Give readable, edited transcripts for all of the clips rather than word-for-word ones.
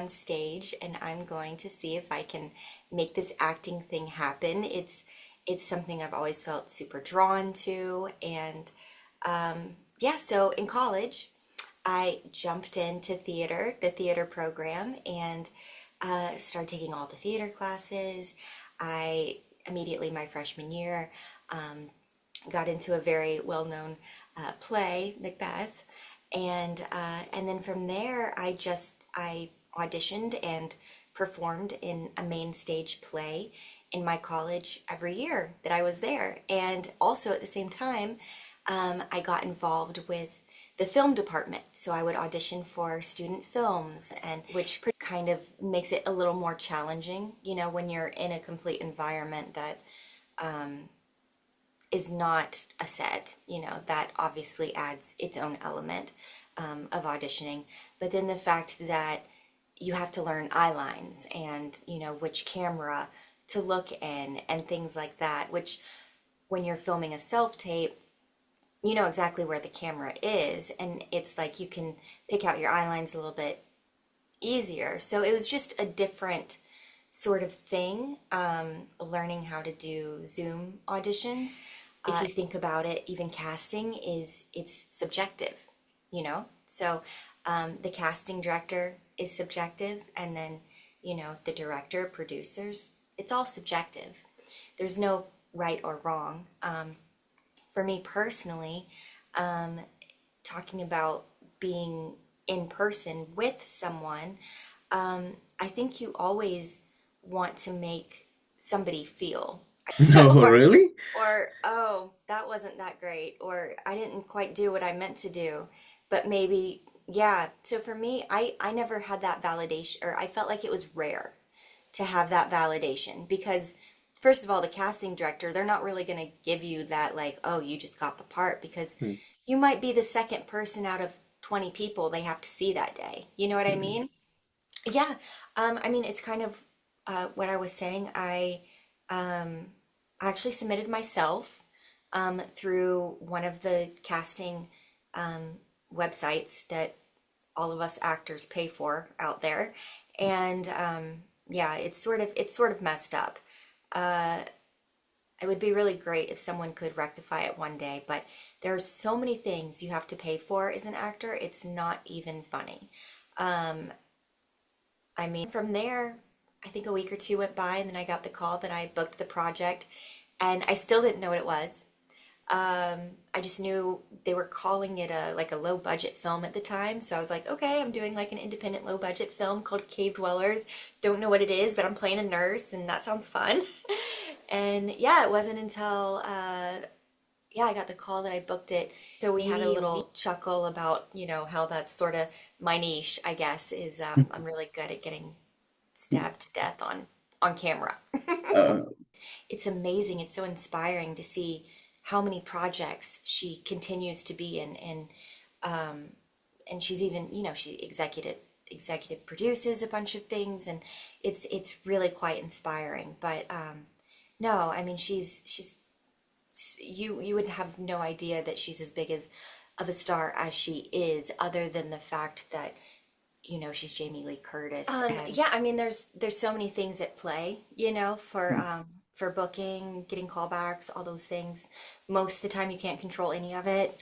on stage and I'm going to see if I can make this acting thing happen. It's something I've always felt super drawn to. And yeah, so in college, I jumped into theater, the theater program, and started taking all the theater classes. I immediately, my freshman year, got into a very well-known play, Macbeth, and then from there, I auditioned and performed in a main stage play in my college every year that I was there, and also at the same time, I got involved with the film department. So I would audition for student films, and which kind of makes it a little more challenging, when you're in a complete environment that is not a set, that obviously adds its own element of auditioning. But then the fact that you have to learn eye lines and, which camera to look in and things like that, which when you're filming a self-tape, you know exactly where the camera is, and it's like you can pick out your eye lines a little bit easier. So it was just a different sort of thing, learning how to do Zoom auditions. If you think about it, even casting it's subjective, So the casting director is subjective, and then, the director, producers, it's all subjective. There's no right or wrong. For me personally, talking about being in person with someone, I think you always want to make somebody feel No, or really? oh, that wasn't that great, or I didn't quite do what I meant to do, but maybe, yeah. So for me, I never had that validation, or I felt like it was rare to have that validation, because first of all, the casting director, they're not really going to give you that, like, oh, you just got the part, because Hmm. you might be the second person out of 20 people they have to see that day. You know what I Hmm. mean? Yeah. I mean, it's kind of what I was saying. I actually submitted myself through one of the casting websites that all of us actors pay for out there, and yeah, it's sort of messed up. It would be really great if someone could rectify it one day, but there are so many things you have to pay for as an actor. It's not even funny. I mean, from there, I think a week or two went by, and then I got the call that I booked the project, and I still didn't know what it was. I just knew they were calling it a low budget film at the time, so I was like, okay, I'm doing like an independent low budget film called Cave Dwellers. Don't know what it is, but I'm playing a nurse, and that sounds fun. And yeah, it wasn't until yeah, I got the call that I booked it. So we had a little chuckle about, how that's sort of my niche, I guess, is I'm really good at getting stabbed to death on camera. Uh, It's amazing. It's so inspiring to see how many projects she continues to be in, and she's even, she executive produces a bunch of things, and it's really quite inspiring. But no, I mean, she's you would have no idea that she's as big as of a star as she is, other than the fact that, she's Jamie Lee Curtis. Yeah, I mean, there's so many things at play, for booking, getting callbacks, all those things. Most of the time, you can't control any of it.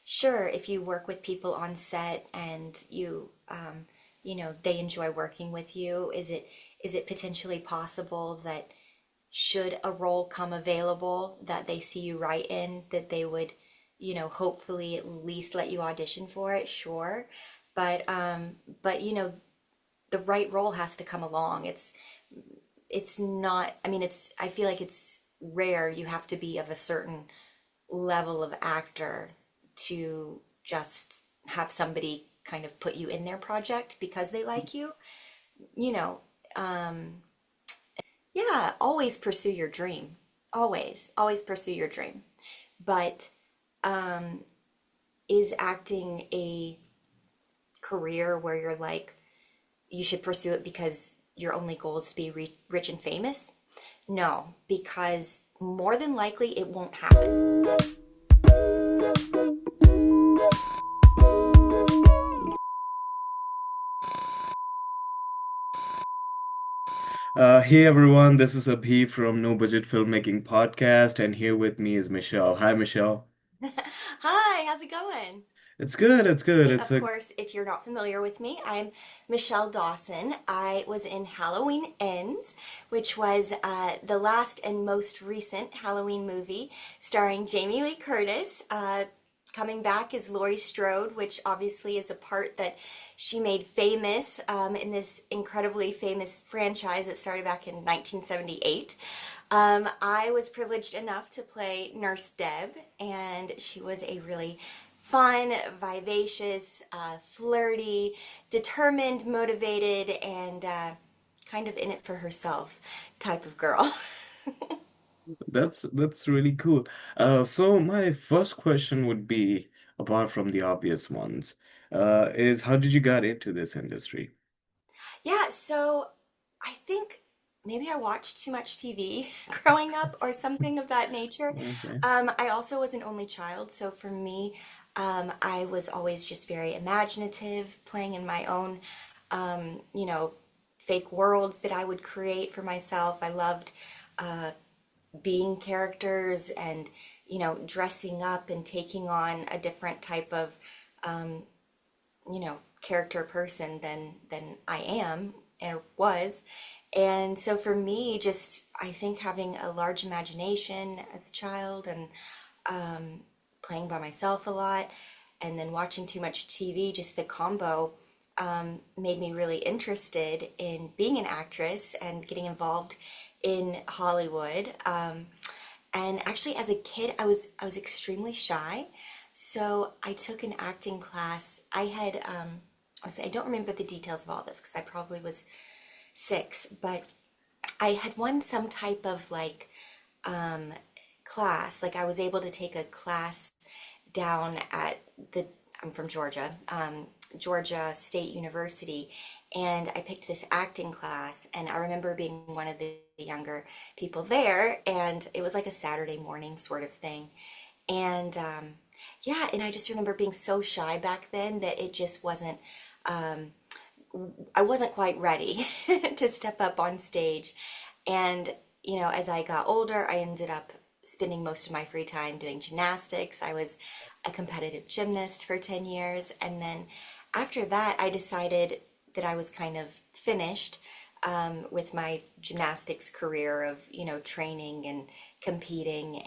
Sure, if you work with people on set and they enjoy working with you, is it potentially possible that should a role come available that they see you right in, that they would, hopefully at least let you audition for it? Sure. But the right role has to come along. It's not, I mean, I feel like it's rare. You have to be of a certain level of actor to just have somebody kind of put you in their project because they like you. You know, yeah, always pursue your dream. Always pursue your dream. But is acting a career where you're like, you should pursue it because your only goal is to be rich and famous? No, because more than likely it won't happen. Hey everyone, this is Abhi from No-Budget Filmmaking Podcast, and here with me is Michelle. Hi, Michelle. Hi, how's it going? It's good, it's good. Of course, if you're not familiar with me, I'm Michele Dawson. I was in Halloween Ends, which was the last and most recent Halloween movie starring Jamie Lee Curtis. Coming back is Laurie Strode, which obviously is a part that she made famous in this incredibly famous franchise that started back in 1978. I was privileged enough to play Nurse Deb, and she was a really fun, vivacious, flirty, determined, motivated, and kind of in it for herself type of girl. That's really cool. So my first question would be, apart from the obvious ones, is how did you get into this industry? Yeah, so I think maybe I watched too much TV growing up or something of that nature. Okay. I also was an only child, so for me, I was always just very imaginative, playing in my own, you know, fake worlds that I would create for myself. I loved being characters and, dressing up and taking on a different type of, character person than I am and was. And so for me, just I think having a large imagination as a child and playing by myself a lot and then watching too much TV, just the combo made me really interested in being an actress and getting involved in Hollywood. And actually, as a kid, I was extremely shy, so I took an acting class. I don't remember the details of all this because I probably was 6, but I had won some type of like class. Like I was able to take a class down at the I'm from Georgia, Georgia State University, and I picked this acting class. And I remember being one of the younger people there, and it was like a Saturday morning sort of thing. And yeah, and I just remember being so shy back then that it just wasn't. I wasn't quite ready to step up on stage. And, as I got older, I ended up spending most of my free time doing gymnastics. I was a competitive gymnast for 10 years. And then after that, I decided that I was kind of finished with my gymnastics career of, training and competing.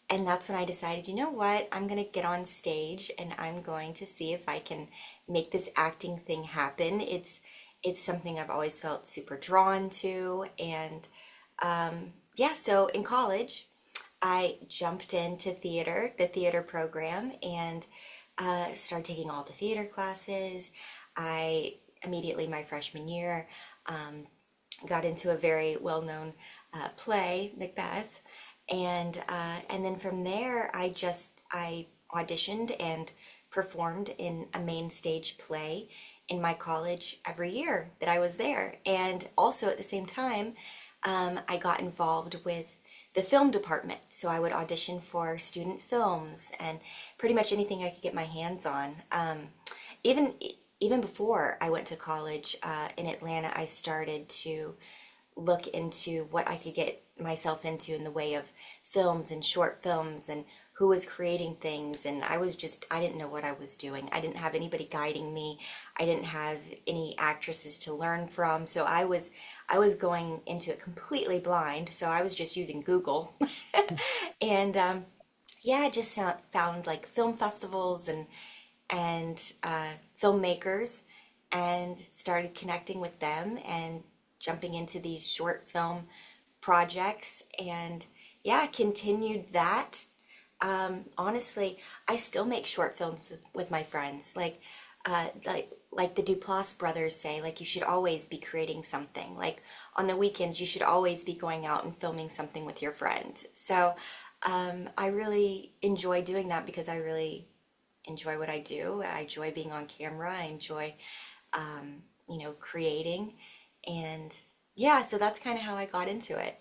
And that's when I decided, you know what, I'm going to get on stage and I'm going to see if I can make this acting thing happen. It's something I've always felt super drawn to. And yeah, so in college, I jumped into theater, the theater program, and started taking all the theater classes. I immediately, my freshman year, got into a very well-known play, Macbeth, and then from there, I auditioned and performed in a main stage play in my college every year that I was there, and also at the same time, I got involved with the film department. So I would audition for student films and pretty much anything I could get my hands on. Even even before I went to college in Atlanta, I started to look into what I could get myself into in the way of films and short films and who was creating things. And I didn't know what I was doing. I didn't have anybody guiding me. I didn't have any actresses to learn from. So I was going into it completely blind. So I was just using Google. And yeah, I just found like film festivals and filmmakers and started connecting with them and jumping into these short film projects and yeah, continued that. Honestly, I still make short films with my friends. Like the Duplass brothers say, like you should always be creating something. Like on the weekends, you should always be going out and filming something with your friends. So I really enjoy doing that because I really enjoy what I do. I enjoy being on camera. I enjoy, creating. And yeah, so that's kind of how I got into it.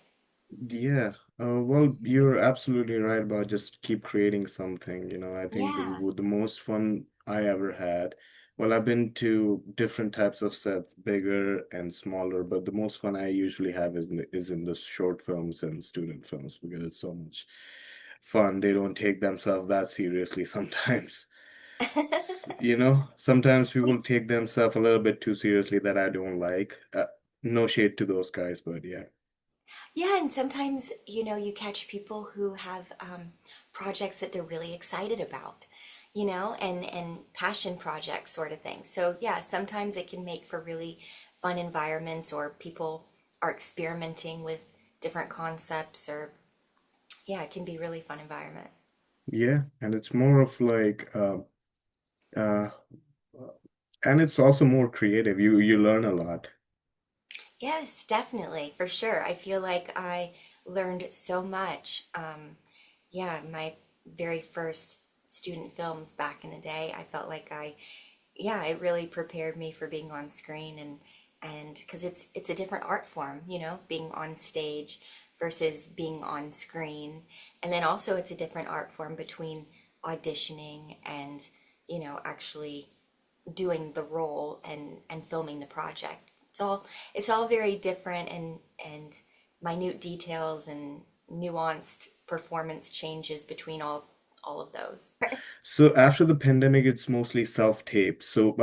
Yeah. Well, you're absolutely right about just keep creating something. I think Yeah. the most fun I ever had Well, I've been to different types of sets, bigger and smaller, but the most fun I usually have is in the short films and student films because it's so much fun. They don't take themselves that seriously sometimes. Sometimes people take themselves a little bit too seriously that I don't like. No shade to those guys, but yeah. Yeah, and sometimes, you catch people who have projects that they're really excited about, and passion projects sort of thing. So, yeah, sometimes it can make for really fun environments, or people are experimenting with different concepts, or, yeah, it can be really fun environment. Yeah, and it's more of like uh and it's also more creative. You learn a lot. Yes, definitely, for sure. I feel like I learned so much. Yeah, my very first student films back in the day, I felt like yeah, it really prepared me for being on screen, and because it's a different art form, being on stage versus being on screen. And then also it's a different art form between auditioning and, actually doing the role and filming the project. It's all very different, and minute details and nuanced performance changes between all of those. So after the pandemic, it's mostly self-tape. So,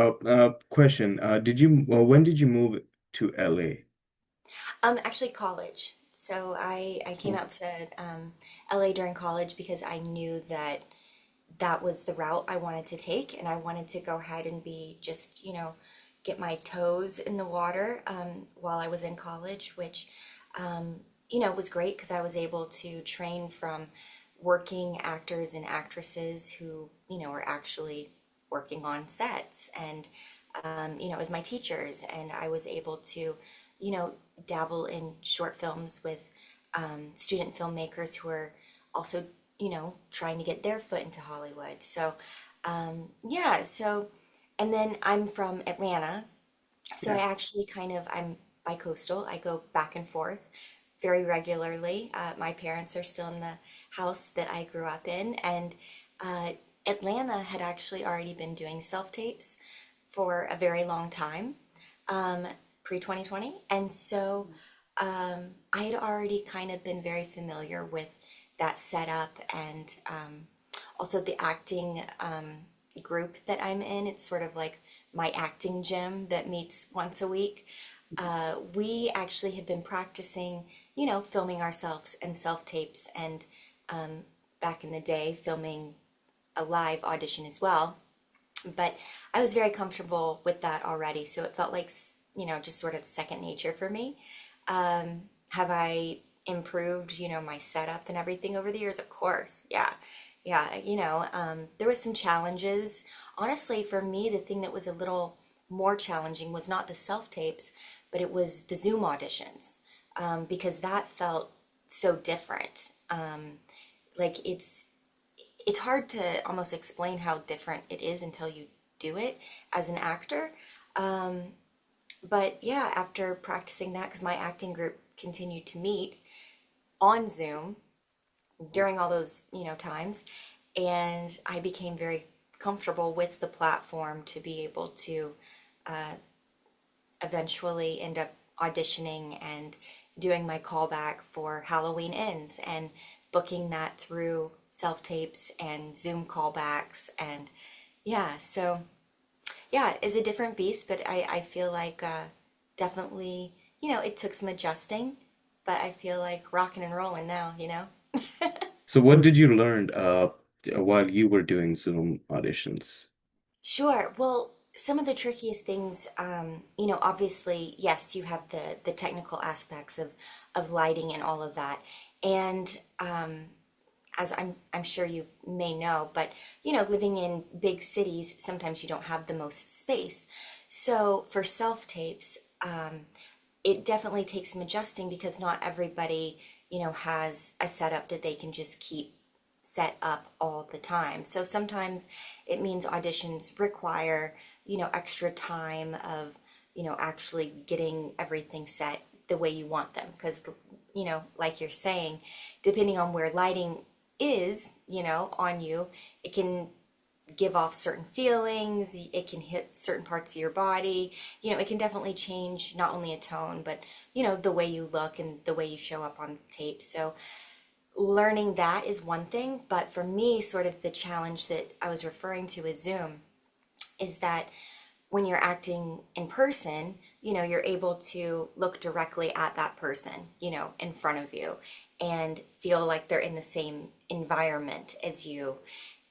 question, when did you move to LA? Actually, college. So I came Oh, out to LA during college because I knew that that was the route I wanted to take, and I wanted to go ahead and be just, get my toes in the water while I was in college, which, was great because I was able to train from working actors and actresses who, were actually working on sets, and, as my teachers. And I was able to, dabble in short films with student filmmakers who are also, trying to get their foot into Hollywood. So, yeah, so, and then I'm from Atlanta, so I yeah. actually I'm bi-coastal. I go back and forth very regularly. My parents are still in the house that I grew up in, and uh, Atlanta had actually already been doing self-tapes for a very long time, pre-2020. And so I had already kind of been very familiar with that setup, and also the acting group that I'm in. It's sort of like my acting gym that meets once a week. We actually had been practicing, filming ourselves and self tapes, and back in the day, filming a live audition as well. But I was very comfortable with that already, so it felt like, just sort of second nature for me. Have I improved, my setup and everything over the years? Of course, yeah. Yeah, there was some challenges. Honestly, for me, the thing that was a little more challenging was not the self-tapes, but it was the Zoom auditions, because that felt so different. Like it's hard to almost explain how different it is until you do it as an actor. But yeah, after practicing that, because my acting group continued to meet on Zoom during all those, times, and I became very comfortable with the platform to be able to eventually end up auditioning and doing my callback for Halloween Ends, and booking that through self tapes and Zoom callbacks. And yeah, so yeah, it's a different beast, but I feel like definitely, it took some adjusting, but I feel like rocking and rolling now. So what did you learn while you were doing Zoom auditions? Sure. Well, some of the trickiest things, obviously, yes, you have the technical aspects of lighting and all of that, and as I'm sure you may know, but living in big cities, sometimes you don't have the most space. So for self tapes, it definitely takes some adjusting because not everybody, has a setup that they can just keep set up all the time. So sometimes it means auditions require, extra time of, actually getting everything set the way you want them. Because, like you're saying, depending on where lighting is, on you, it can give off certain feelings. It can hit certain parts of your body. It can definitely change not only a tone, but, the way you look and the way you show up on tape. So learning that is one thing. But for me, sort of the challenge that I was referring to is Zoom, is that when you're acting in person, you're able to look directly at that person, in front of you and feel like they're in the same environment as you.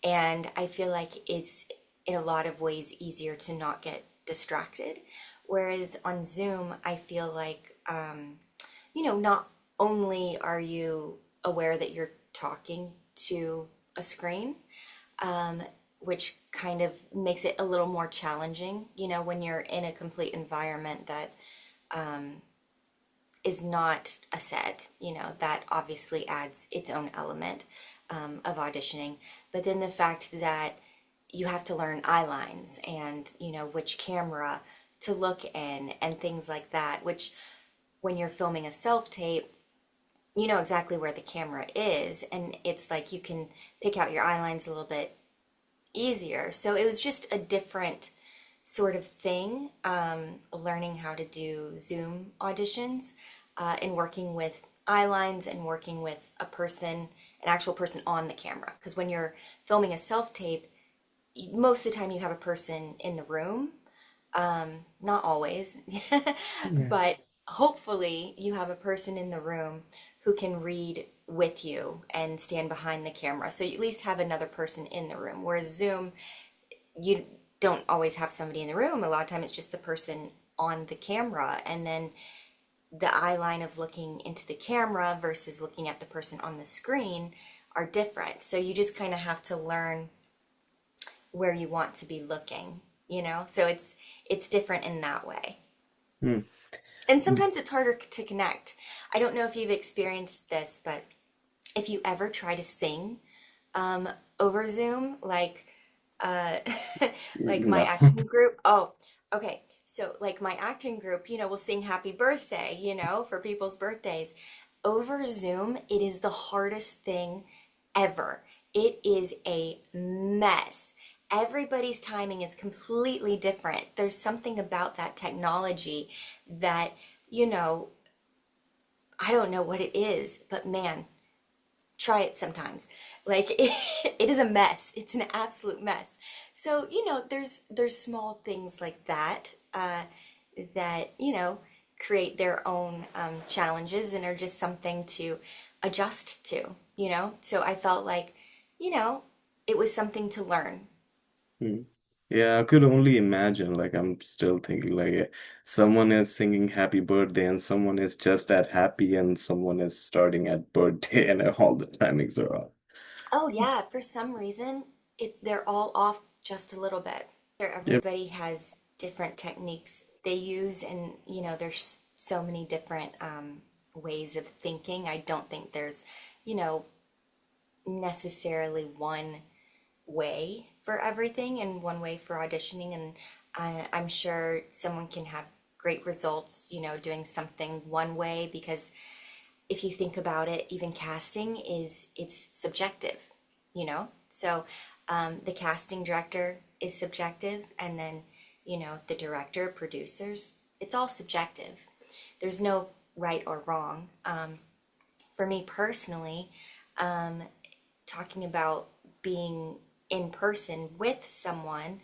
And I feel like it's in a lot of ways easier to not get distracted. Whereas on Zoom, I feel like, not only are you aware that you're talking to a screen, which kind of makes it a little more challenging, when you're in a complete environment that is not a set, that obviously adds its own element of auditioning. But then the fact that you have to learn eye lines and, which camera to look in and things like that, which when you're filming a self-tape, you know exactly where the camera is, and it's like you can pick out your eye lines a little bit easier. So it was just a different sort of thing, learning how to do Zoom auditions, and working with eye lines and working with an actual person on the camera. Because when you're filming a self-tape, most of the time you have a person in the room. Not always, Yeah. but hopefully you have a person in the room who can read with you and stand behind the camera. So you at least have another person in the room. Whereas Zoom, you don't always have somebody in the room. A lot of time it's just the person on the camera, and then the eye line of looking into the camera versus looking at the person on the screen are different. So you just kind of have to learn where you want to be looking, So it's different in that way. Hmm. And sometimes it's harder to connect. I don't know if you've experienced this, but if you ever try to sing over Zoom, like uh, like my No. acting group. Oh, okay. So like my acting group, will sing happy birthday, for people's birthdays. Over Zoom, it is the hardest thing ever. It is a mess. Everybody's timing is completely different. There's something about that technology that, I don't know what it is, but man, try it sometimes. Like it is a mess. It's an absolute mess. So there's small things like that, that create their own challenges and are just something to adjust to. So I felt like you know it was something to learn. Hmm. Yeah, I could only imagine. Like, I'm still thinking, like, someone is singing happy birthday, and someone is just at happy, and someone is starting at birthday, and all the timings are off. Oh yeah, for some reason they're all off just a little bit. Yep. Everybody has different techniques they use, and there's so many different ways of thinking. I don't think there's you know necessarily one way for everything and one way for auditioning, and I'm sure someone can have great results doing something one way, because if you think about it, even casting it's subjective, so the casting director is subjective, and then the director, producers, it's all subjective. There's no right or wrong. For me personally, talking about being in person with someone,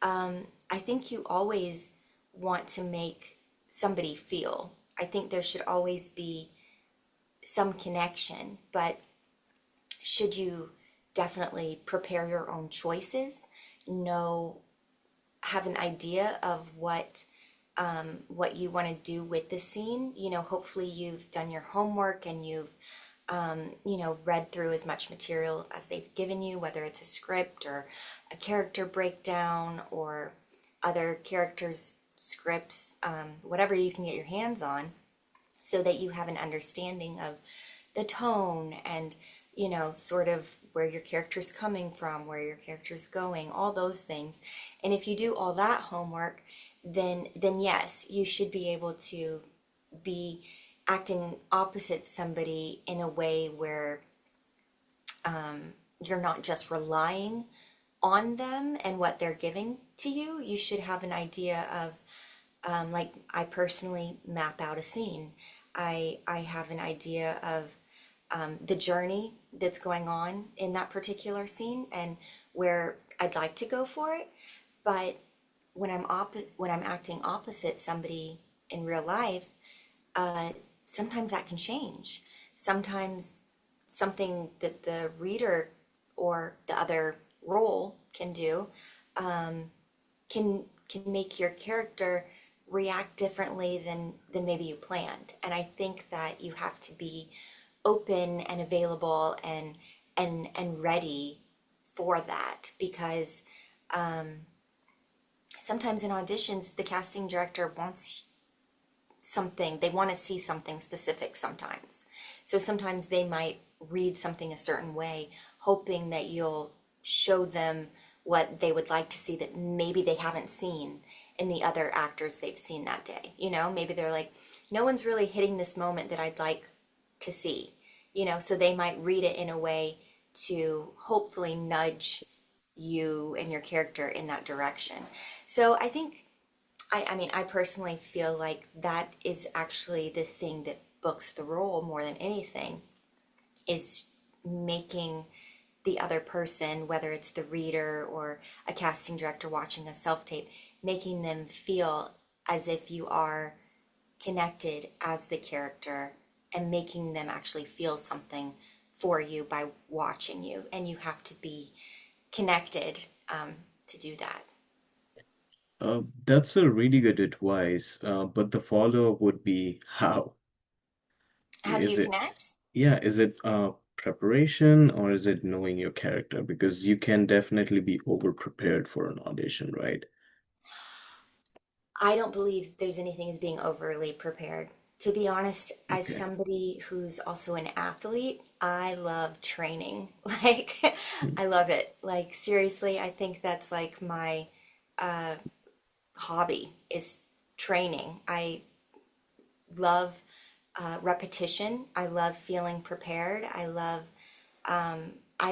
I think you always want to make somebody feel. I think there should always be some connection, but should you definitely prepare your own choices, know, have an idea of what you want to do with the scene. Hopefully you've done your homework and you've read through as much material as they've given you, whether it's a script or a character breakdown or other characters' scripts, whatever you can get your hands on, so that you have an understanding of the tone and, sort of where your character's coming from, where your character's going, all those things. And if you do all that homework, then yes, you should be able to be acting opposite somebody in a way where you're not just relying on them and what they're giving to you. You should have an idea of, like I personally map out a scene. I have an idea of the journey that's going on in that particular scene and where I'd like to go for it. But when I'm acting opposite somebody in real life, sometimes that can change. Sometimes something that the reader or the other role can do can make your character react differently than maybe you planned. And I think that you have to be open and available and ready for that because sometimes in auditions the casting director wants something, they want to see something specific sometimes. So sometimes they might read something a certain way, hoping that you'll show them what they would like to see that maybe they haven't seen in the other actors they've seen that day. You know, maybe they're like, no one's really hitting this moment that I'd like to see. You know, so they might read it in a way to hopefully nudge you and your character in that direction. So I think I mean, I personally feel like that is actually the thing that books the role more than anything is making the other person, whether it's the reader or a casting director watching a self tape, making them feel as if you are connected as the character and making them actually feel something for you by watching you. And you have to be connected to do that. That's a really good advice. But the follow-up would be how? How do Is you it, connect? yeah, is it preparation or is it knowing your character? Because you can definitely be over prepared for an audition, right? I don't believe there's anything as being overly prepared. To be honest, as Okay. somebody who's also an athlete, I love training. Like, I love it. Like, seriously, I think that's like my hobby is training. I love repetition. I love feeling prepared. I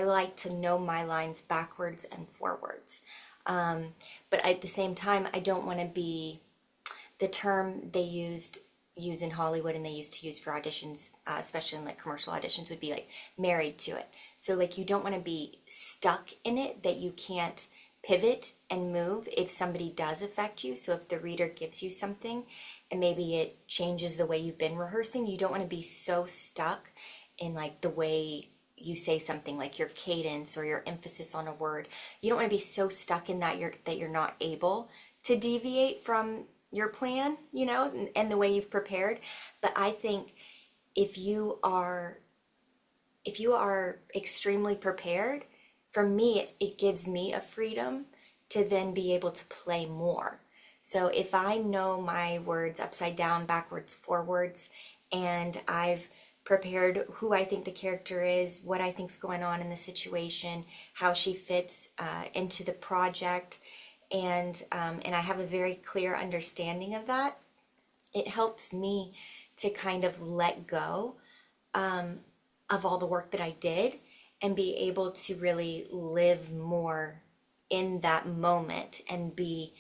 like to know my lines backwards and forwards. But at the same time, I don't want to be the term they use in Hollywood and they used to use for auditions, especially in like commercial auditions, would be like married to it. So like you don't want to be stuck in it that you can't pivot and move if somebody does affect you. So if the reader gives you something and maybe it changes the way you've been rehearsing, you don't want to be so stuck in like the way you say something, like your cadence or your emphasis on a word. You don't want to be so stuck in that you're not able to deviate from your plan, you know, and the way you've prepared. But I think if you are if you are extremely prepared, for me it gives me a freedom to then be able to play more. So if I know my words upside down, backwards, forwards, and I've prepared who I think the character is, what I think's going on in the situation, how she fits into the project, and I have a very clear understanding of that, it helps me to kind of let go of all the work that I did and be able to really live more in that moment and be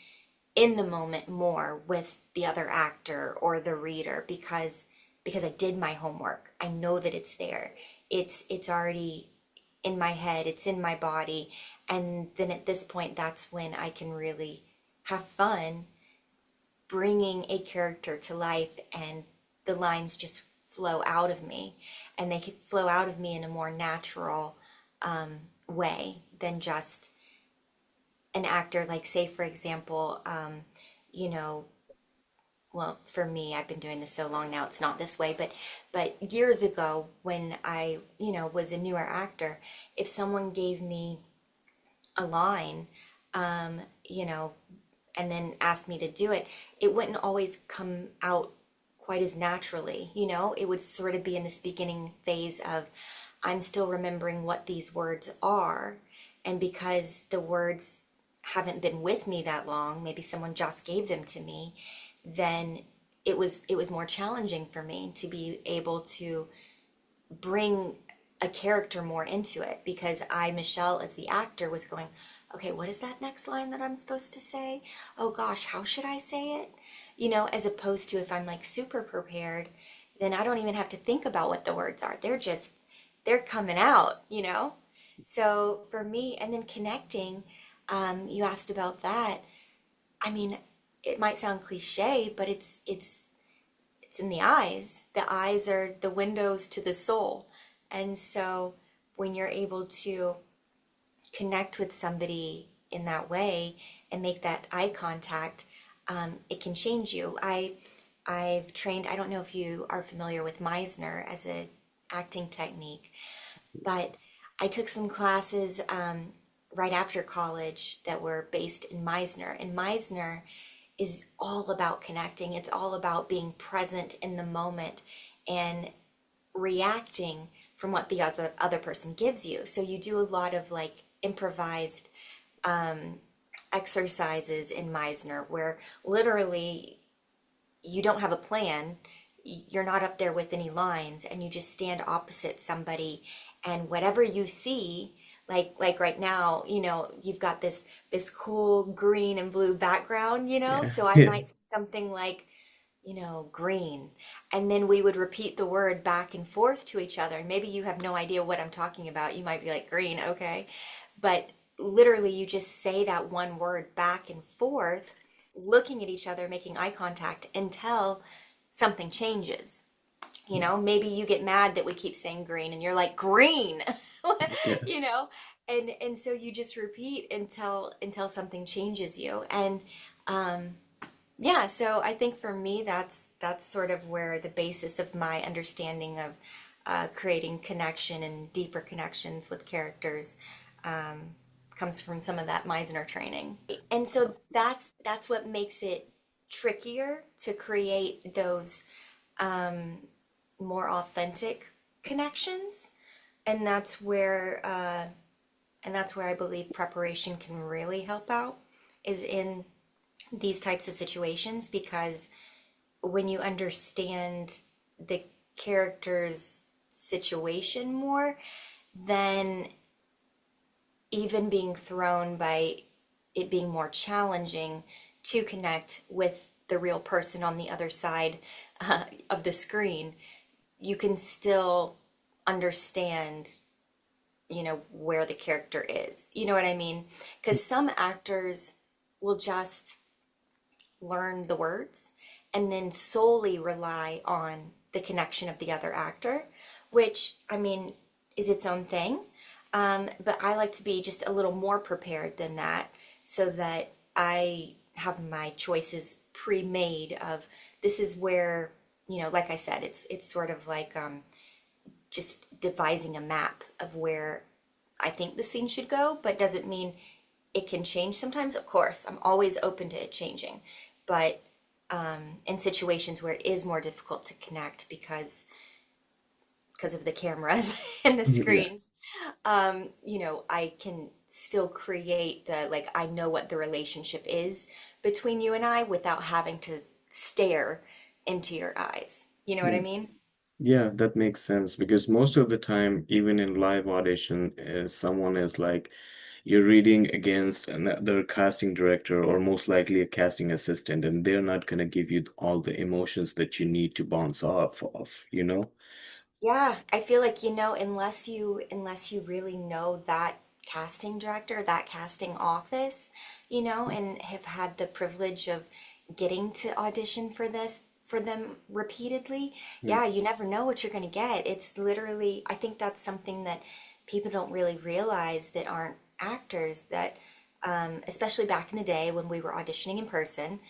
in the moment more with the other actor or the reader because I did my homework. I know that it's there. It's already in my head, it's in my body, and then at this point that's when I can really have fun bringing a character to life and the lines just flow out of me and they could flow out of me in a more natural way than just an actor, like say for example, you know, well for me I've been doing this so long now it's not this way, but years ago when I was a newer actor, if someone gave me a line, you know, and then asked me to do it, it wouldn't always come out quite as naturally, you know? It would sort of be in this beginning phase of I'm still remembering what these words are, and because the words haven't been with me that long, maybe someone just gave them to me, then it was more challenging for me to be able to bring a character more into it because I, Michelle, as the actor, was going, okay, what is that next line that I'm supposed to say? Oh gosh, how should I say it? As opposed to if I'm like super prepared, then I don't even have to think about what the words are. They're coming out. So for me, and then connecting, you asked about that. I mean, it might sound cliche, but it's in the eyes. The eyes are the windows to the soul. And so when you're able to connect with somebody in that way and make that eye contact, it can change you. I've trained, I don't know if you are familiar with Meisner as a acting technique, but I took some classes right after college that were based in Meisner. And Meisner is all about connecting. It's all about being present in the moment and reacting from what the other person gives you. So you do a lot of like improvised exercises in Meisner where literally you don't have a plan, you're not up there with any lines, and you just stand opposite somebody, and whatever you see, like right now, you've got this cool green and blue background, Yeah. so I Yeah. might say something like, green. And then we would repeat the word back and forth to each other. And maybe you have no idea what I'm talking about. You might be like, green, okay. But literally, you just say that one word back and forth, looking at each other, making eye contact until something changes. Maybe you get mad that we keep saying green and you're like, green, you Yes. know? And so you just repeat until something changes you. And yeah, so I think for me, that's sort of where the basis of my understanding of creating connection and deeper connections with characters comes from some of that Meisner training. And so that's what makes it trickier to create those more authentic connections, and that's where I believe preparation can really help out is in these types of situations, because when you understand the character's situation more, then even being thrown by it being more challenging to connect with the real person on the other side of the screen, you can still understand, where the character is. You know what I mean? Because some actors will just learn the words and then solely rely on the connection of the other actor, which, I mean, is its own thing. But I like to be just a little more prepared than that so that I have my choices pre-made of this is where, like I said, it's sort of like just devising a map of where I think the scene should go, but doesn't mean it can change sometimes. Of course, I'm always open to it changing, but in situations where it is more difficult to connect because of the cameras and the Yeah. screens, I can still create the like I know what the relationship is between you and I without having to stare into your eyes. You know what I Mm. mean? Yeah, that makes sense because most of the time, even in live audition, someone is like you're reading against another casting director or most likely a casting assistant, and they're not gonna give you all the emotions that you need to bounce off of, you know? Yeah, I feel like, unless you really know that casting director, that casting office, and have had the privilege of getting to audition for them repeatedly, Mm. yeah, you never know what you're going to get. It's literally, I think that's something that people don't really realize that aren't actors, that especially back in the day when we were auditioning in person,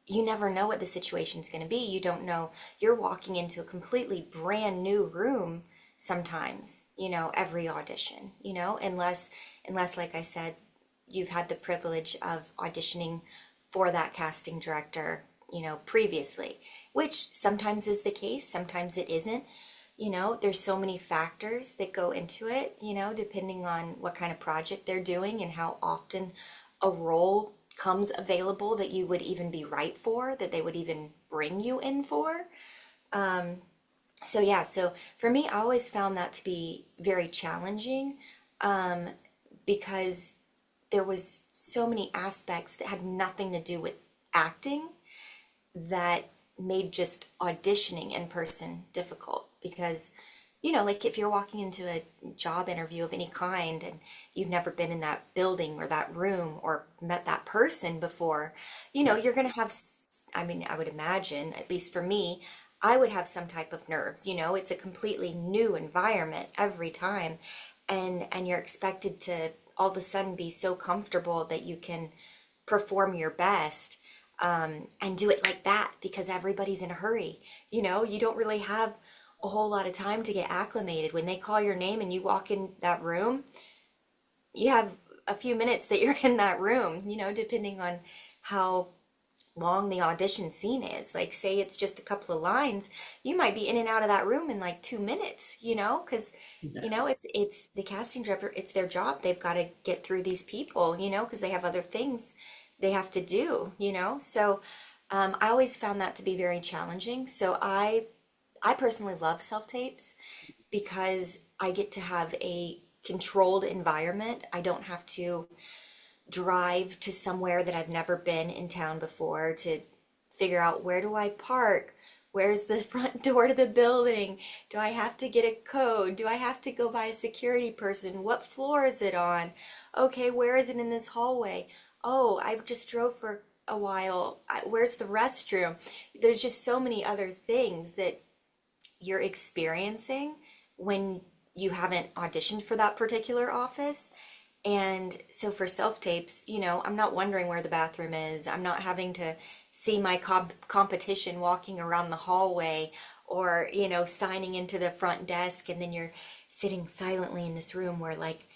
you never know what the situation's going to be. You don't know. You're walking into a completely brand new room sometimes, every audition, unless like I said, you've had the privilege of auditioning for that casting director, previously, which sometimes is the case, sometimes it isn't. There's so many factors that go into it, depending on what kind of project they're doing and how often a role comes available that you would even be right for, that they would even bring you in for. So yeah, so for me, I always found that to be very challenging. because there was so many aspects that had nothing to do with acting that made just auditioning in person difficult because like if you're walking into a job interview of any kind and you've never been in that building or that room or met that person before, Yeah. you're going to have I mean, I would imagine, at least for me, I would have some type of nerves. It's a completely new environment every time, and you're expected to all of a sudden be so comfortable that you can perform your best, and do it like that because everybody's in a hurry. You don't really have a whole lot of time to get acclimated. When they call your name and you walk in that room, you have a few minutes that you're in that room, depending on how long the audition scene is. Like, say it's just a couple of lines, you might be in and out of that room in like 2 minutes, because Yeah. it's the casting director, it's their job. They've got to get through these people, because they have other things they have to do. So I always found that to be very challenging. So I personally love self tapes because I get to have a controlled environment. I don't have to drive to somewhere that I've never been in town before to figure out where do I park? Where's the front door to the building? Do I have to get a code? Do I have to go by a security person? What floor is it on? Okay, where is it in this hallway? Oh, I just drove for a while. Where's the restroom? There's just so many other things that you're experiencing when you haven't auditioned for that particular office. And so for self tapes, I'm not wondering where the bathroom is. I'm not having to see my competition walking around the hallway or, signing into the front desk. And then you're sitting silently in this room where, like,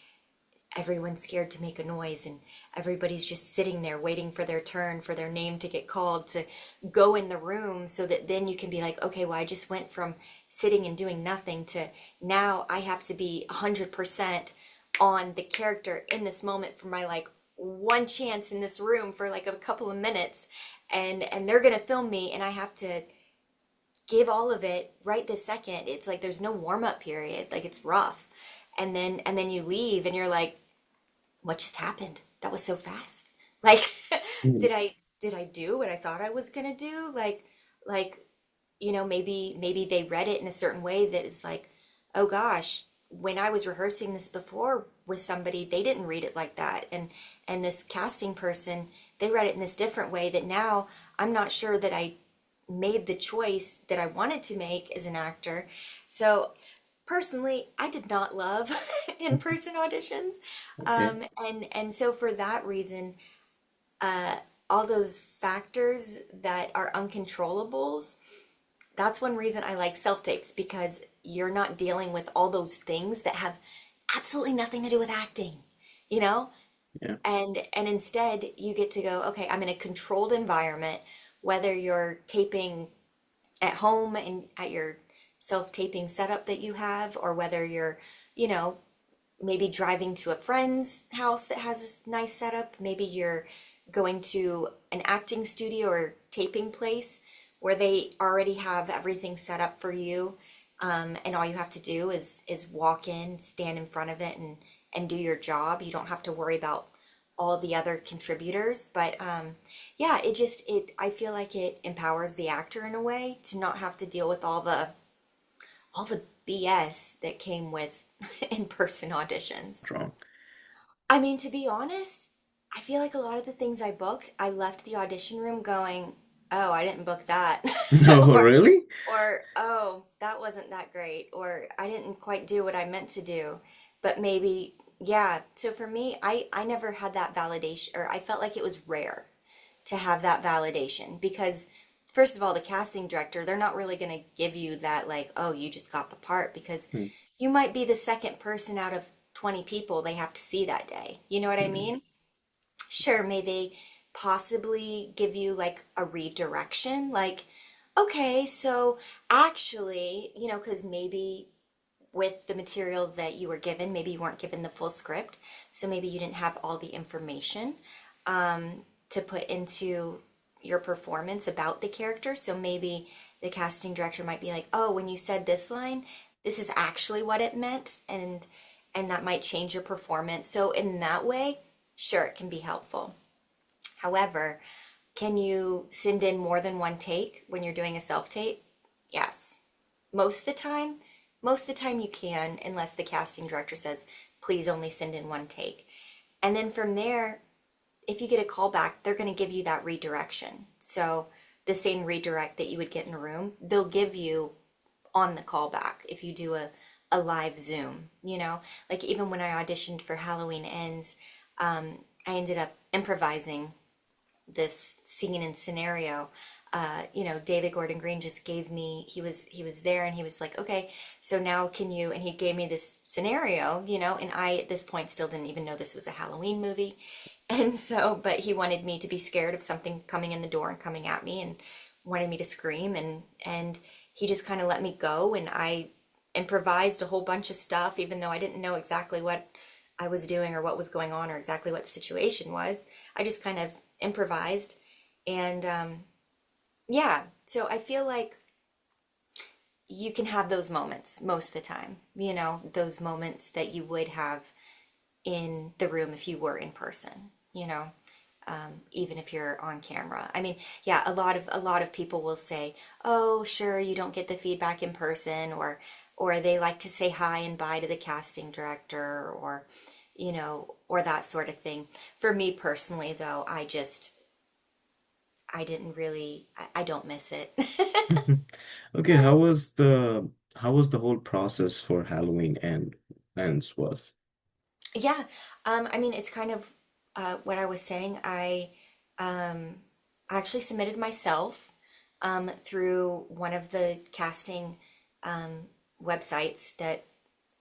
everyone's scared to make a noise and everybody's just sitting there waiting for their turn, for their name to get called to go in the room, so that then you can be like, okay, well, I just went from sitting and doing nothing to now I have to be 100% on the character in this moment for my like one chance in this room for like a couple of minutes, and they're gonna film me and I have to give all of it right this second. It's like there's no warm up period. Like, it's rough. And then you leave and you're like, what just happened? That was so fast. Like, Mm. did I do what I thought I was gonna do? Like, maybe they read it in a certain way that is like, oh gosh, when I was rehearsing this before with somebody, they didn't read it like that. And this casting person, they read it in this different way that now I'm not sure that I made the choice that I wanted to make as an actor. So personally, I did not love in-person auditions. Okay. And so for that reason, all those factors that are uncontrollables, that's one reason I like self-tapes, because you're not dealing with all those things that have absolutely nothing to do with acting, you know? Yeah. And instead you get to go, okay, I'm in a controlled environment, whether you're taping at home and at your self-taping setup that you have, or whether you're, you know, maybe driving to a friend's house that has a nice setup. Maybe you're going to an acting studio or taping place where they already have everything set up for you, and all you have to do is walk in, stand in front of it, and do your job. You don't have to worry about all the other contributors. But yeah, it I feel like it empowers the actor in a way to not have to deal with all the BS that came with in-person auditions. Wrong. I mean, to be honest, I feel like a lot of the things I booked, I left the audition room going, "Oh, I didn't book that," No, or really? "Oh, that wasn't that great," or "I didn't quite do what I meant to do." But maybe, yeah. So for me, I never had that validation, or I felt like it was rare to have that validation, because first of all, the casting director, they're not really going to give you that, like, oh, you just got the part, because Hmm. you might be the second person out of 20 people they have to see that day. You know what I Hmm. mean? Sure, may they possibly give you like a redirection, like, okay, so actually, because maybe with the material that you were given, maybe you weren't given the full script, so maybe you didn't have all the information to put into your performance about the character. So maybe the casting director might be like, "Oh, when you said this line, this is actually what it meant." and that might change your performance. So in that way, sure, it can be helpful. However, can you send in more than one take when you're doing a self-tape? Yes. Most of the time, most of the time you can, unless the casting director says, please only send in one take. And then from there, if you get a call back, they're going to give you that redirection. So the same redirect that you would get in a room, they'll give you on the callback if you do a live Zoom, you know? Like even when I auditioned for Halloween Ends, I ended up improvising this scene and scenario. David Gordon Green just gave me, he was there and he was like, okay, so now can you, and he gave me this scenario, and I at this point still didn't even know this was a Halloween movie. And so, but he wanted me to be scared of something coming in the door and coming at me and wanted me to scream, and he just kind of let me go, and I improvised a whole bunch of stuff even though I didn't know exactly what I was doing or what was going on or exactly what the situation was. I just kind of improvised. And yeah, so I feel like you can have those moments most of the time, those moments that you would have in the room if you were in person, even if you're on camera. I mean, yeah, a lot of people will say, "Oh, sure, you don't get the feedback in person," or they like to say hi and bye to the casting director, or that sort of thing. For me personally, though, I didn't really, I don't miss it. Okay, how was the whole process for Halloween ends was? Yeah, I mean, it's kind of what I was saying. I actually submitted myself through one of the casting websites that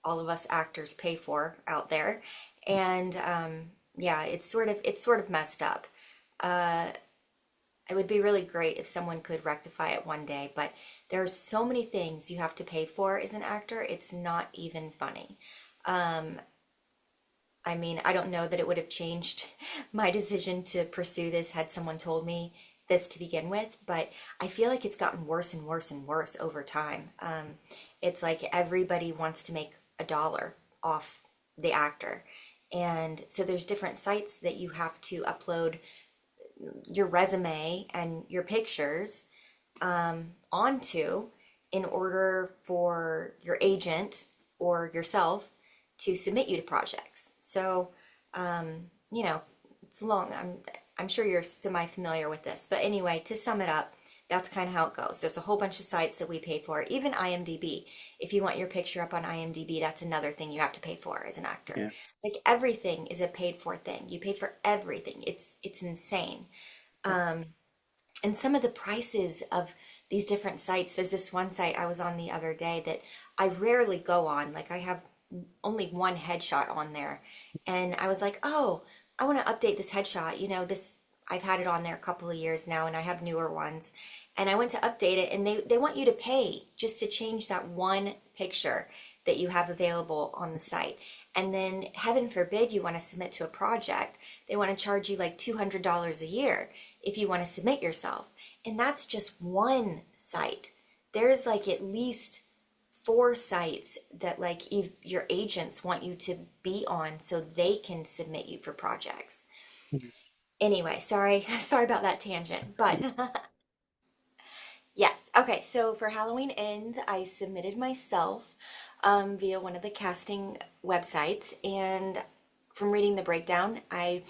all of us actors pay for out there, and yeah, it's sort of messed up. It would be really great if someone could rectify it one day, but there are so many things you have to pay for as an actor. It's not even funny. I mean, I don't know that it would have changed my decision to pursue this had someone told me this to begin with, but I feel like it's gotten worse and worse and worse over time. It's like everybody wants to make a dollar off the actor. And so there's different sites that you have to upload your resume and your pictures onto in order for your agent or yourself to submit you to projects. So, it's long. I'm sure you're semi-familiar with this, but anyway, to sum it up, that's kind of how it goes. There's a whole bunch of sites that we pay for, even IMDb. If you want your picture up on IMDb, that's another thing you have to pay for as an actor. Yeah. Like everything is a paid for thing. You pay for everything. It's insane. And some of the prices of these different sites, there's this one site I was on the other day that I rarely go on. Like I have only one headshot on there. And I was like, oh, I want to update this headshot. I've had it on there a couple of years now and I have newer ones. And I went to update it and they want you to pay just to change that one picture that you have available on the site. And then heaven forbid you want to submit to a project, they want to charge you like $200 a year if you want to submit yourself. And that's just one site. There's like at least four sites that like your agents want you to be on so they can submit you for projects. Anyway, sorry, sorry about that tangent, but yes. Okay, so for Halloween Ends, I submitted myself via one of the casting websites, and from reading the breakdown, I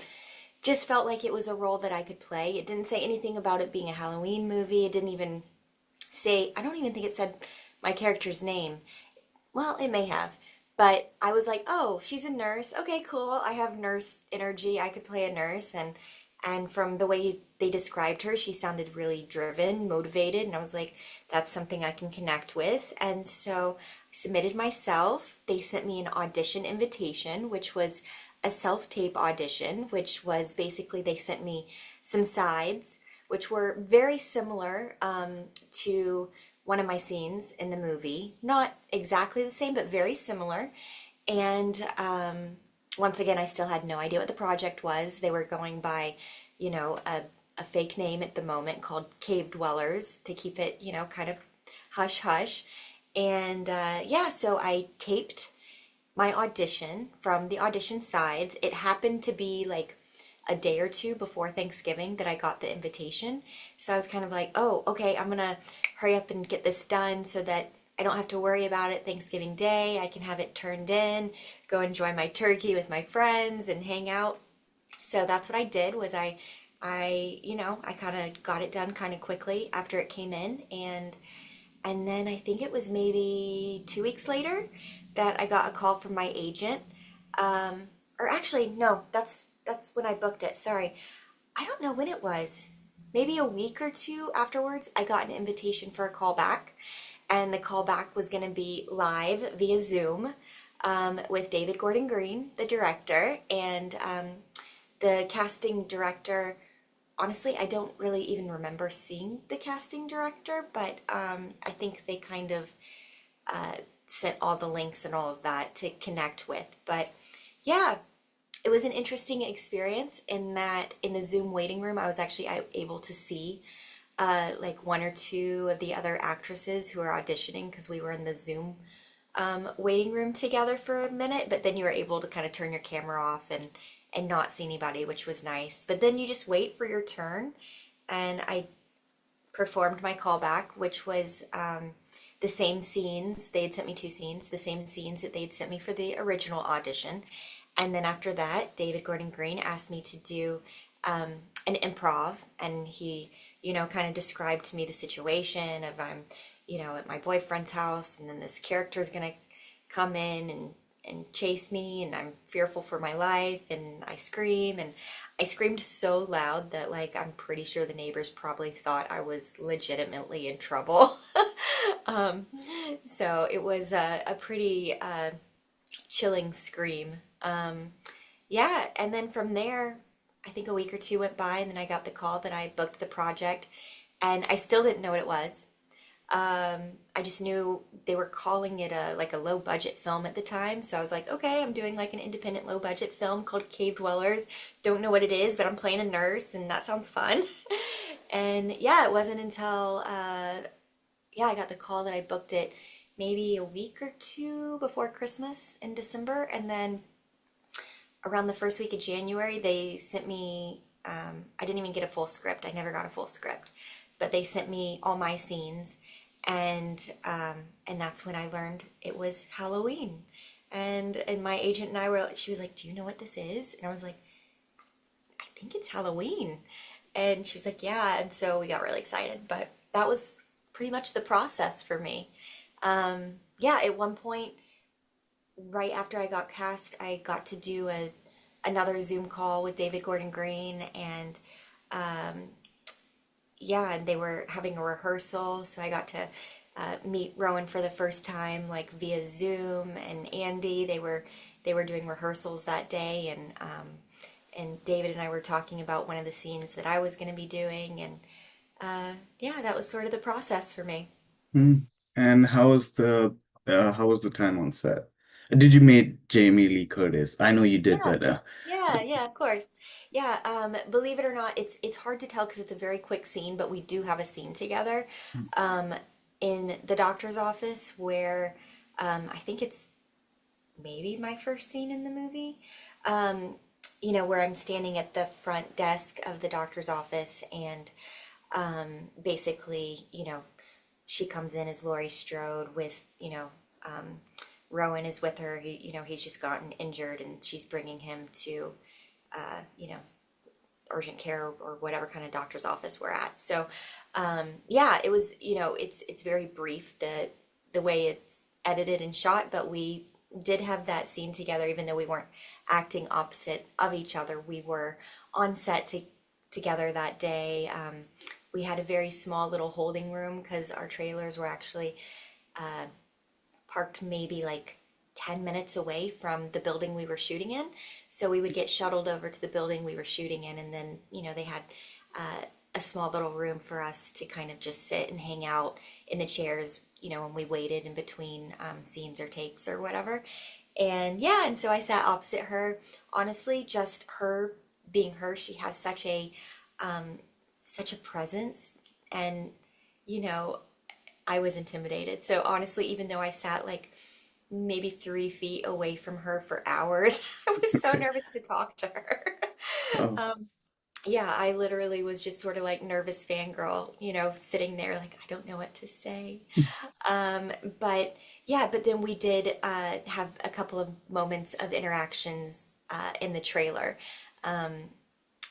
just felt like it was a role that I could play. It didn't say anything about it being a Halloween movie. It didn't even say, I don't even think it said my character's name. Well, it may have. But I was like, oh, she's a nurse. Okay, cool. I have nurse energy. I could play a nurse. And from the way they described her, she sounded really driven, motivated. And I was like, that's something I can connect with. And so I submitted myself. They sent me an audition invitation, which was a self-tape audition, which was basically they sent me some sides, which were very similar to one of my scenes in the movie. Not exactly the same, but very similar. And once again, I still had no idea what the project was. They were going by, a fake name at the moment called Cave Dwellers to keep it, kind of hush hush. And yeah, so I taped my audition from the audition sides. It happened to be like a day or two before Thanksgiving that I got the invitation. So I was kind of like, oh, okay, I'm gonna hurry up and get this done so that I don't have to worry about it Thanksgiving Day. I can have it turned in, go enjoy my turkey with my friends and hang out. So that's what I did was I kind of got it done kind of quickly after it came in, and then I think it was maybe 2 weeks later that I got a call from my agent. Or actually, no, that's when I booked it. Sorry. I don't know when it was. Maybe a week or two afterwards, I got an invitation for a callback, and the callback was going to be live via Zoom with David Gordon Green, the director, and the casting director. Honestly, I don't really even remember seeing the casting director, but I think they kind of sent all the links and all of that to connect with. But yeah, it was an interesting experience in that in the Zoom waiting room, I was actually able to see like one or two of the other actresses who are auditioning because we were in the Zoom waiting room together for a minute, but then you were able to kind of turn your camera off and not see anybody, which was nice. But then you just wait for your turn, and I performed my callback, which was the same scenes. They had sent me two scenes, the same scenes that they had sent me for the original audition. And then after that, David Gordon Green asked me to do an improv, and he, kind of described to me the situation of I'm, at my boyfriend's house, and then this character is gonna come in and chase me, and I'm fearful for my life, and I screamed so loud that like I'm pretty sure the neighbors probably thought I was legitimately in trouble. um, so it was a pretty chilling scream. Yeah, and then from there, I think a week or two went by, and then I got the call that I booked the project, and I still didn't know what it was. I just knew they were calling it a like a low budget film at the time, so I was like, okay, I'm doing like an independent low budget film called Cave Dwellers. Don't know what it is, but I'm playing a nurse, and that sounds fun. And yeah, it wasn't until yeah, I got the call that I booked it maybe a week or two before Christmas in December, and then around the first week of January, they sent me. I didn't even get a full script. I never got a full script, but they sent me all my scenes, and that's when I learned it was Halloween. And my agent and I were. She was like, "Do you know what this is?" And I was like, "I think it's Halloween." And she was like, "Yeah." And so we got really excited. But that was pretty much the process for me. Yeah, at one point right after I got cast, I got to do another Zoom call with David Gordon Green, and yeah, and they were having a rehearsal, so I got to meet Rowan for the first time, like via Zoom, and Andy. They were doing rehearsals that day, and David and I were talking about one of the scenes that I was going to be doing, and yeah, that was sort of the process for me. Mm. And how was the time on set? Did you meet Jamie Lee Curtis? I know you did, Yeah, but yeah, of course. Yeah, believe it or not, it's hard to tell because it's a very quick scene, but we do have a scene together um, in the doctor's office where I think it's maybe my first scene in the movie. Um, where I'm standing at the front desk of the doctor's office, and basically, she comes in as Laurie Strode with, Rowan is with her. He's just gotten injured, and she's bringing him to, you know, urgent care or whatever kind of doctor's office we're at. So, yeah, it was, it's very brief the way it's edited and shot, but we did have that scene together, even though we weren't acting opposite of each other. We were on set together that day. We had a very small little holding room because our trailers were actually parked maybe like 10 minutes away from the building we were shooting in. So we would get shuttled over to the building we were shooting in, and then, they had a small little room for us to kind of just sit and hang out in the chairs, when we waited in between scenes or takes or whatever. And yeah, and so I sat opposite her. Honestly, just her being her, she has such a presence, and you know, I was intimidated. So honestly, even though I sat like maybe 3 feet away from her for hours. I was so Okay. nervous to talk to her. Oh. Um, yeah, I literally was just sort of like nervous fangirl, sitting there like I don't know what to say. Um, but yeah, but then we did have a couple of moments of interactions in the trailer.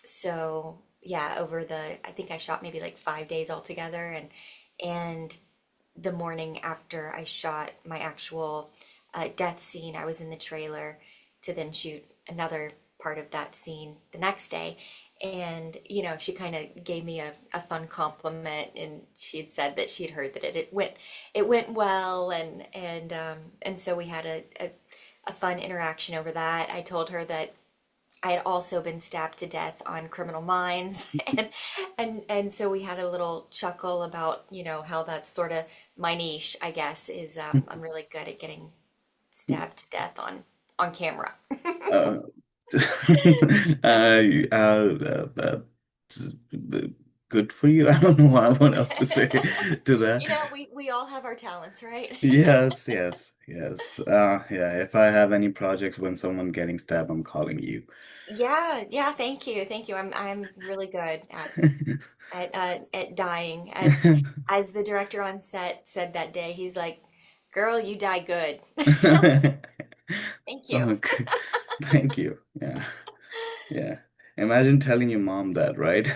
So yeah, I think I shot maybe like 5 days altogether, and the morning after I shot my actual death scene, I was in the trailer to then shoot another part of that scene the next day. And, she kind of gave me a fun compliment, and she had said that she'd heard that it went well, and so we had a fun interaction over that. I told her that I had also been stabbed to death on Criminal Minds, and so we had a little chuckle about, how that's sort of my niche, I guess, is I'm really good at getting stabbed to death on camera. Uh, uh, uh, uh, uh, good for you. I don't know what else to say to that. We all have our talents, right? Yes, yes, yes. Yeah, if I have any projects when someone getting stabbed, I'm calling you. Yeah, yeah, thank you. I'm really good at dying. As the director on set said that day, he's like, "Girl, you die good." Thank you. Okay. Thank you. Yeah, yeah. Imagine telling your mom that, right?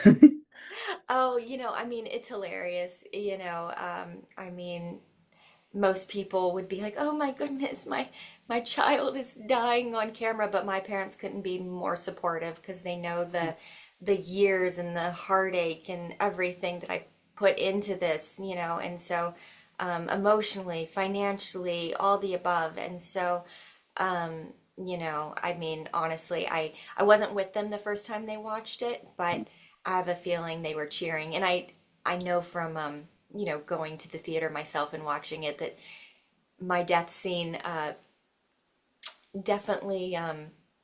Oh, I mean, it's hilarious. I mean, most people would be like, "Oh my goodness, my child is dying on camera," but my parents couldn't be more supportive because they know the years and the heartache and everything that I put into this, and so emotionally, financially, all the above, and so I mean, honestly, I wasn't with them the first time they watched it, but I have a feeling they were cheering, and I know from going to the theater myself and watching it that my death scene definitely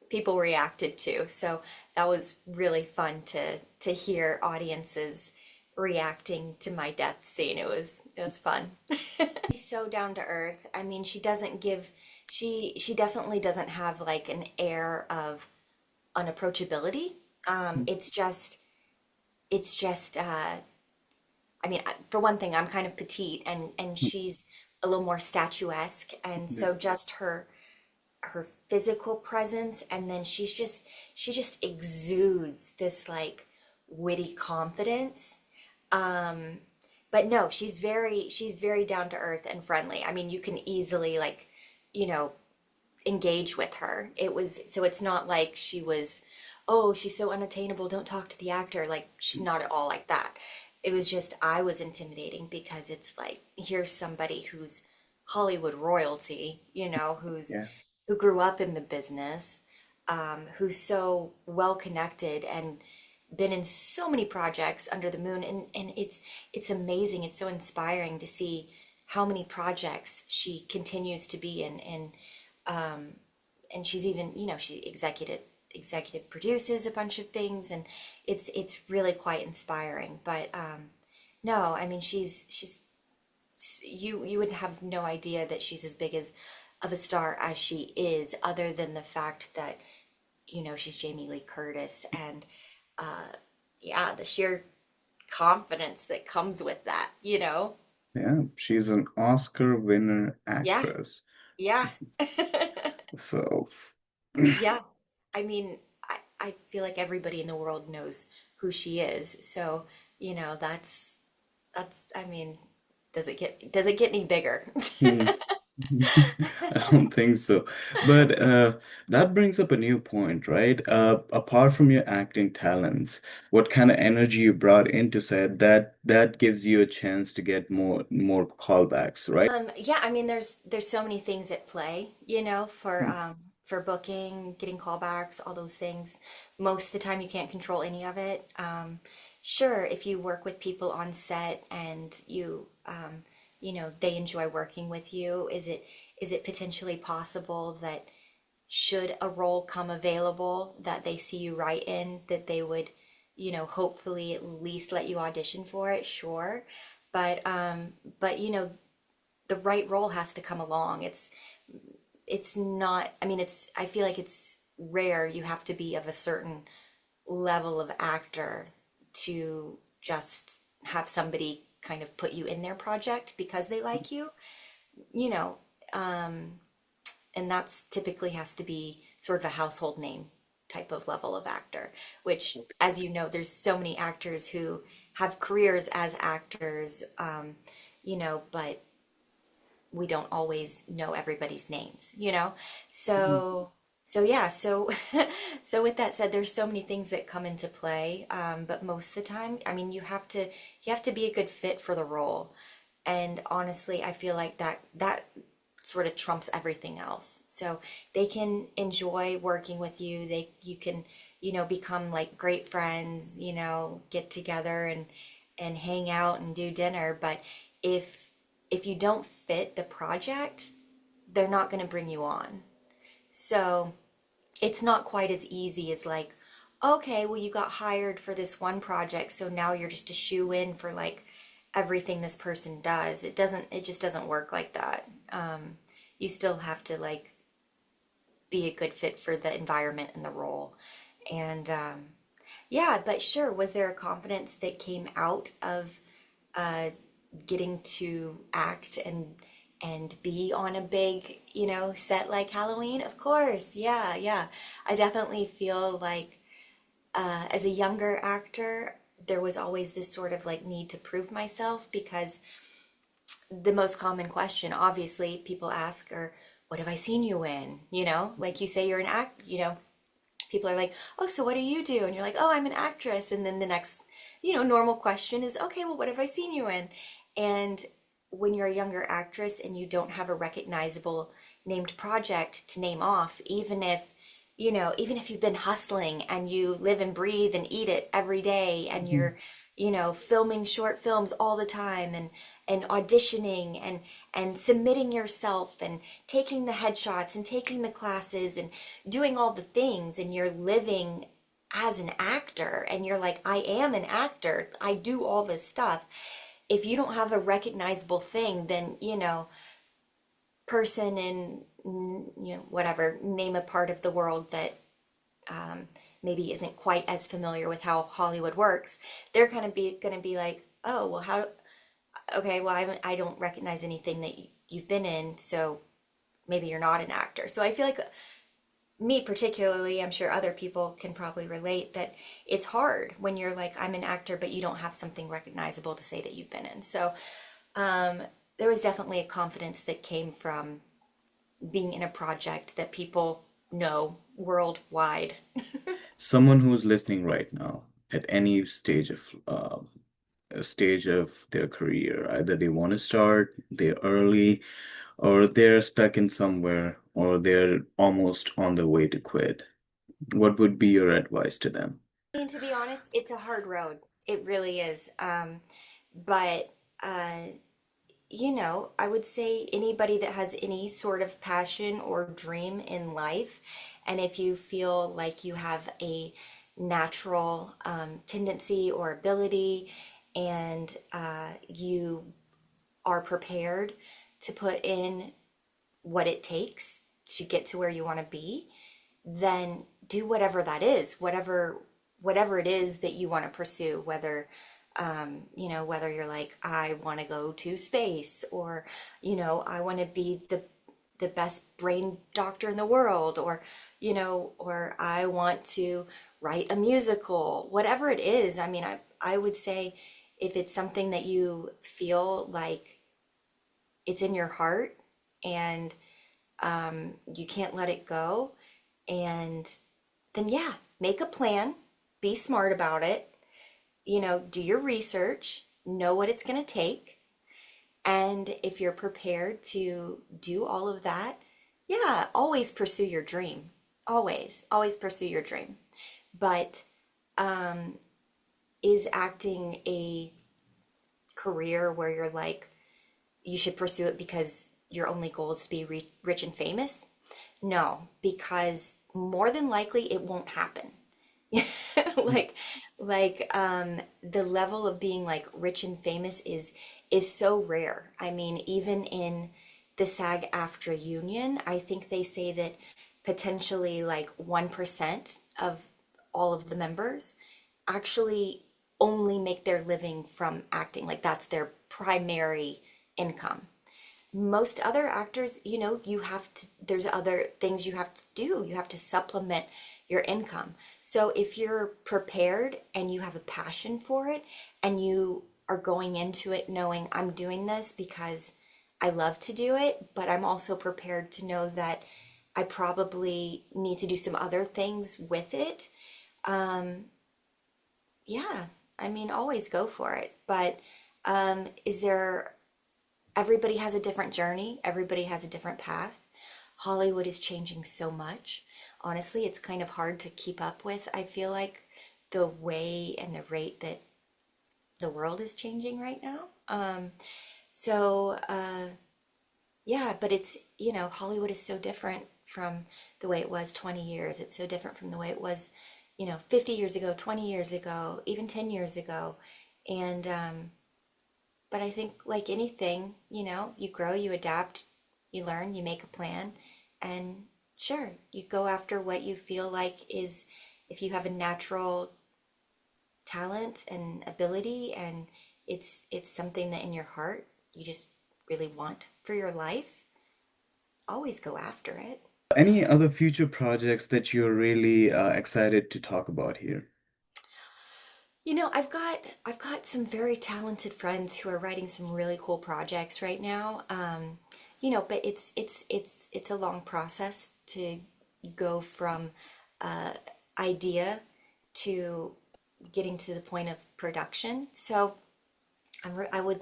people reacted to. So that was really fun to hear audiences reacting to my death scene. It was fun. She's so down to earth. I mean, she definitely doesn't have like an air of unapproachability. It's just I mean, for one thing, I'm kind of petite, and she's a little more statuesque, and Yeah. so just her physical presence, and then she just exudes this like witty confidence. But no, she's very down to earth and friendly. I mean, you can easily like, you know, engage with her. It's not like she was, oh, she's so unattainable, don't talk to the actor. Like, she's not at all like that. It was just, I was intimidating because it's like, here's somebody who's Hollywood royalty, Yeah. who grew up in the business, who's so well connected and been in so many projects under the moon, and it's amazing. It's so inspiring to see how many projects she continues to be in, and she's even, she executive produces a bunch of things, and it's really quite inspiring. But no, I mean, she's you would have no idea that she's as big as of a star as she is, other than the fact that she's Jamie Lee Curtis, and yeah, the sheer confidence that comes with that. Yeah. She's an Oscar winner Yeah, actress. yeah. So, Yeah, I mean, I feel like everybody in the world knows who she is. So, I mean, does it get any bigger? hmm. I don't think so. But that brings up a new point, right? Apart from your acting talents, what kind of energy you brought into set that gives you a chance to get more callbacks, right? Yeah, I mean, there's so many things at play, Hmm. for booking, getting callbacks, all those things. Most of the time, you can't control any of it. Sure, if you work with people on set and they enjoy working with you, is it potentially possible that should a role come available that they see you right in, that they would, hopefully at least let you audition for it? Sure, but the right role has to come along. It's not, I mean, I feel like it's rare. You have to be of a certain level of actor to just have somebody kind of put you in their project because they like you know, and that's typically has to be sort of a household name type of level of actor, which, as you know, there's so many actors who have careers as actors, but we don't always know everybody's names. Mhm. So yeah, so so with that said, there's so many things that come into play, but most of the time, I mean, you have to be a good fit for the role, and honestly, I feel like that sort of trumps everything else. So they can enjoy working with you. You can, become like great friends, get together and hang out and do dinner. But if if you don't fit the project, they're not going to bring you on. So it's not quite as easy as like, okay, well, you got hired for this one project, so now you're just a shoe in for like everything this person does. It just doesn't work like that. You still have to like be a good fit for the environment and the role. And yeah, but sure, was there a confidence that came out of getting to act and be on a big, set like Halloween? Of course, yeah, yeah. I definitely feel like as a younger actor, there was always this sort of like need to prove myself because the most common question, obviously, people ask are, "What have I seen you in?" Like you say you're an act. People are like, "Oh, so what do you do?" And you're like, "Oh, I'm an actress." And then the next, normal question is, "Okay, well, what have I seen you in?" And when you're a younger actress and you don't have a recognizable named project to name off, even if you've been hustling and you live and breathe and eat it every day and Mhm. you're, filming short films all the time and auditioning and submitting yourself and taking the headshots and taking the classes and doing all the things and you're living as an actor and you're like, I am an actor, I do all this stuff. If you don't have a recognizable thing, then, person in, whatever, name a part of the world that maybe isn't quite as familiar with how Hollywood works, they're gonna be like, oh, well, how, okay, well, I don't recognize anything that you've been in, so maybe you're not an actor. So I feel like me particularly, I'm sure other people can probably relate that it's hard when you're like, I'm an actor, but you don't have something recognizable to say that you've been in. So there was definitely a confidence that came from being in a project that people know worldwide. Someone who's listening right now at any stage of a stage of their career, either they want to start, they're early, or they're stuck in somewhere, or they're almost on the way to quit. What would be your advice to them? I mean, to be honest, it's a hard road. It really is. But I would say anybody that has any sort of passion or dream in life, and if you feel like you have a natural tendency or ability, and you are prepared to put in what it takes to get to where you want to be, then do whatever that is, whatever it is that you want to pursue, whether you're like, I want to go to space, or I want to be the best brain doctor in the world, or I want to write a musical, whatever it is. I mean, I would say if it's something that you feel like it's in your heart and you can't let it go, and then yeah, make a plan, be smart about it, do your research, know what it's going to take. And if you're prepared to do all of that, yeah, always pursue your dream. Always pursue your dream. But is acting a career where you're like, you should pursue it because your only goal is to be rich and famous? No, because more than likely it won't happen. like like the level of being like rich and famous is is so rare. I mean, even in the SAG-AFTRA union, I think they say that potentially like 1% of all of the members actually only make their living from acting. Like that's their primary income. Most other actors, you have to, there's other things you have to do. You have to supplement your income. So if you're prepared and you have a passion for it and you are going into it knowing I'm doing this because I love to do it, but I'm also prepared to know that I probably need to do some other things with it. Yeah, I mean, always go for it. But is there everybody has a different journey, everybody has a different path. Hollywood is changing so much. Honestly, it's kind of hard to keep up with. I feel like the way and the rate that the world is changing right now. So, yeah, but Hollywood is so different from the way it was 20 years. It's so different from the way it was, 50 years ago, 20 years ago, even 10 years ago. And but I think, like anything, you grow, you adapt, you learn, you make a plan, and sure, you go after what you feel like is, if you have a natural talent and ability, and it's something that in your heart you just really want for your life, always go after it. Any other future projects that you're really excited to talk about here? I've got some very talented friends who are writing some really cool projects right now. But it's a long process to go from idea to getting to the point of production. So I would,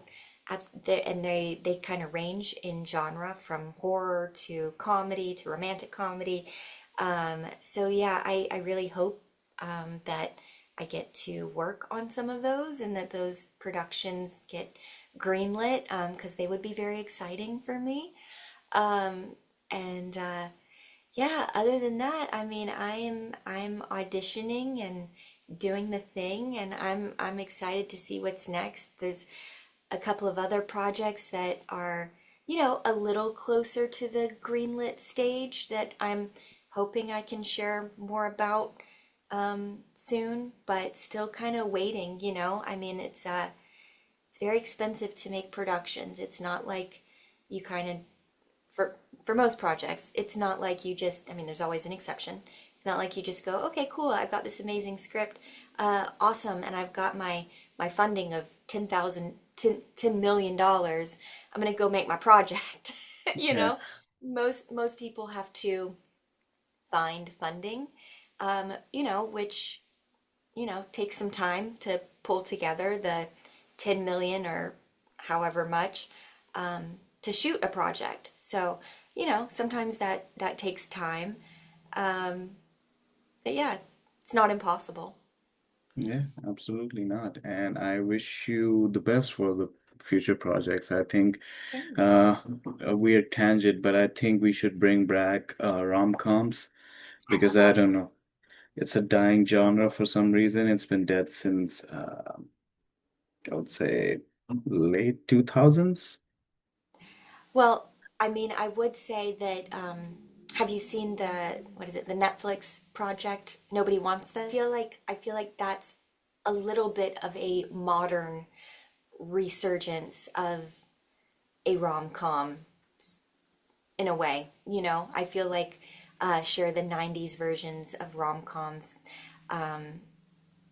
and they kind of range in genre from horror to comedy to romantic comedy. So yeah, I really hope that I get to work on some of those and that those productions get greenlit, because they would be very exciting for me. And yeah, other than that, I mean, I'm auditioning and doing the thing, and I'm excited to see what's next. There's a couple of other projects that are, a little closer to the greenlit stage that I'm hoping I can share more about soon, but still kind of waiting. I mean, it's very expensive to make productions. It's not like you kind of for most projects, it's not like you just, I mean, there's always an exception. It's not like you just go, okay, cool, I've got this amazing script, awesome, and I've got my funding of $10 million. I'm gonna go make my project. you Yeah. know, most people have to find funding, which takes some time to pull together the 10 million or however much to shoot a project. So, sometimes that takes time. Um, but yeah, it's not impossible. Yeah, absolutely not. And I wish you the best for the future projects. I think Thanks. uh, a weird tangent, but I think we should bring back rom-coms I because love I rom. don't know, it's a dying genre for some reason. It's been dead since I would say late 2000s. Well, I mean, I would say that have you seen the what is it, the Netflix project Nobody Wants This? I feel like that's a little bit of a modern resurgence of a rom-com in a way. I feel like share the 90s versions of rom-coms.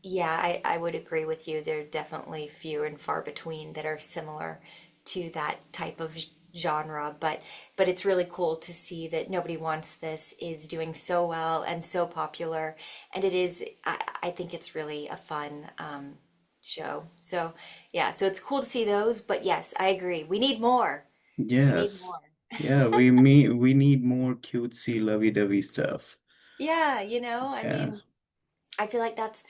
Yeah, I would agree with you. There are definitely few and far between that are similar to that type of genre, but it's really cool to see that Nobody Wants This is doing so well and so popular, and it is. I think it's really a fun show. So yeah, so it's cool to see those. But yes, I agree. We need more. We need Yes. more. Yeah, we need more cutesy lovey-dovey stuff. Yeah, I Yeah. mean, I feel like that's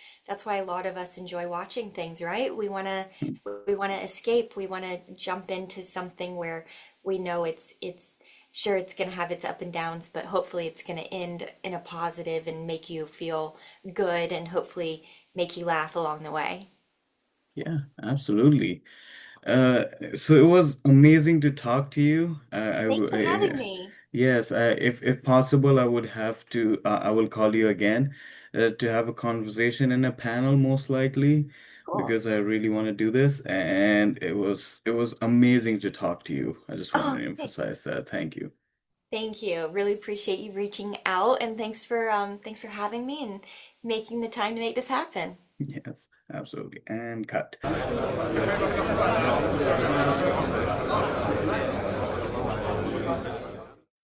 why a lot of us enjoy watching things, right? We want to escape. We want to jump into something where we know it's sure it's going to have its up and downs, but hopefully it's going to end in a positive and make you feel good and hopefully make you laugh along the way. Yeah, absolutely. Uh, so it was amazing to talk to you. Thanks for having me. Yes, if possible, I would have to. I will call you again, to have a conversation in a panel, most likely, Cool. because I really want to do this. And it was amazing to talk to you. I just want Oh, to thanks. emphasize that. Thank you. Thank you. Really appreciate you reaching out, and thanks for having me and making the time to make this happen. Yes, absolutely. And cut.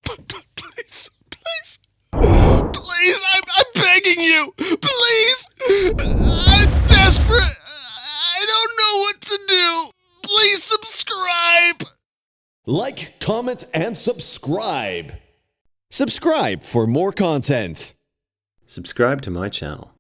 Please, please, please, I'm begging you. Please. I'm desperate. I don't know what to do. Please subscribe. Like, comment, and subscribe. Subscribe for more content. Subscribe to my channel.